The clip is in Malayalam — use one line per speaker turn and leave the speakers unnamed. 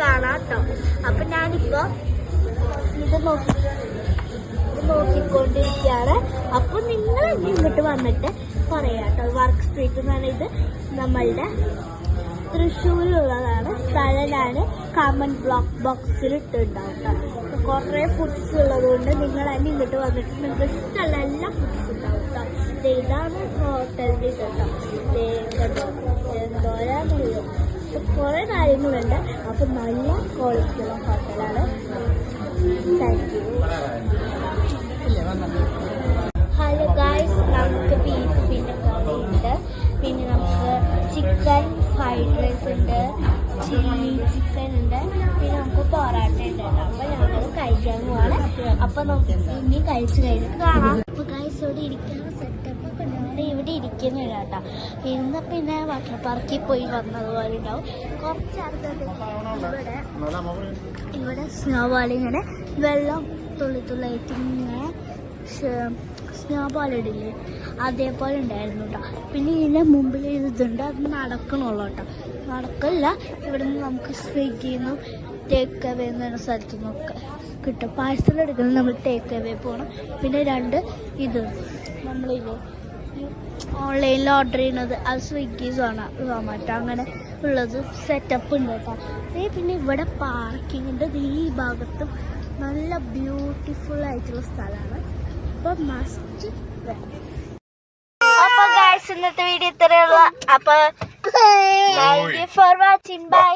കാണാം കേട്ടോ. അപ്പൊ ഞാനിപ്പോ ഇത് നോക്കിക്കൊണ്ടിരിക്കുകയാണ്. അപ്പൊ നിങ്ങൾ ഇങ്ങോട്ട് വന്നിട്ട് പറയാട്ടോ. വർക്ക് സ്ട്രീറ്റ് എന്ന് പറയുന്നത് നമ്മളുടെ തൃശ്ശൂരിലുള്ളതാണ്. സ്ഥലം ഞാൻ കമന്റ് ബോക്സിൽ ഇട്ടുണ്ടാവും കേട്ടോ. കുറേ ഫുഡ്സ് ഉള്ളത് കൊണ്ട് നിങ്ങൾ തന്നെ ഇങ്ങോട്ട് വന്നിട്ട് നിങ്ങൾക്ക് ഇഷ്ടമുള്ള എല്ലാ ഫുഡ്സ് ഉണ്ടാവും കേട്ടോ. ഇതാണ് ഹോട്ടലിൻ്റെ കേട്ടോ. എന്തോരാന്നറിയോ, കുറേ കാര്യങ്ങളുണ്ട്. അപ്പം നല്ല ക്വാളിറ്റിയുള്ള ഹോട്ടലാണ്. Thank you. ഹലോ ഗായ്സ്, നമുക്ക് ബീഫിൻ്റെ കറിയുണ്ട്, പിന്നെ നമുക്ക് ചിക്കൻ ഫ്രൈഡ് റൈസ് ഉണ്ട്, ചില്ലി ചിക്കൻ ഉണ്ട്, പിന്നെ നമുക്ക് പൊറാട്ട ഉണ്ട്. അപ്പോൾ ഞങ്ങൾ കഴിക്കാൻ പോവാണ്. അപ്പോൾ നമുക്ക് ഇനി കഴിച്ച് കഴിഞ്ഞിട്ട് കാണാം. അപ്പോൾ ഗായ്സ് ഇവിടെ ഇരിക്കുന്ന സെറ്റപ്പ് ഒക്കെ ഞാൻ ഇവിടെ ഇരിക്കുന്നില്ല കേട്ടോ. ഇന്ന് പിന്നെ വാട്ടർ പാർക്കിൽ പോയി വന്നതുപോലെ ഉണ്ടാവും. കുറച്ചടുത്ത് ഇവിടെ സ്നോ ബോൾ ഇങ്ങനെ വെള്ളം തുള്ളിത്തുള്ളായിട്ട് ഇങ്ങനെ സ്നോ ബോൾ ഇടില്ലേ, അതേപോലെ ഉണ്ടായിരുന്നു കേട്ടോ. പിന്നെ ഇതിൻ്റെ മുമ്പിൽ ഇതുണ്ട്, അത് നടക്കണുള്ളൂ കേട്ടോ. നടക്കില്ല. ഇവിടെ നിന്ന് നമുക്ക് സ്വിഗ്ഗിയിൽ നിന്നും ടേക്ക് അവേ എന്ന സ്ഥലത്തു നിന്നൊക്കെ കിട്ടും. പാഴ്സൽ എടുക്കുന്നത് നമ്മൾ ടേക്ക് അവേ പോകണം. പിന്നെ രണ്ട് ഇത് നമ്മളില്ലേ ഓൺലൈനിൽ ഓർഡർ ചെയ്യുന്നത്, അത് സ്വിഗ്ഗി സൊമാറ്റോ അങ്ങനെ ഉള്ളത് സെറ്റപ്പ് ഉണ്ട് കേട്ടോ. പിന്നെ ഇവിടെ പാർക്കിങ്ങിൻ്റെ ഈ ഭാഗത്തും നല്ല ബ്യൂട്ടിഫുൾ ആയിട്ടുള്ള സ്ഥലമാണ്. അപ്പോൾ മസ്റ്റ് വേണം. അപ്പോൾ ഗൈസ് ഇന്നത്തെ വീഡിയോ ഇത്രയുള്ള. അപ്പോൾ thank you for watching. By.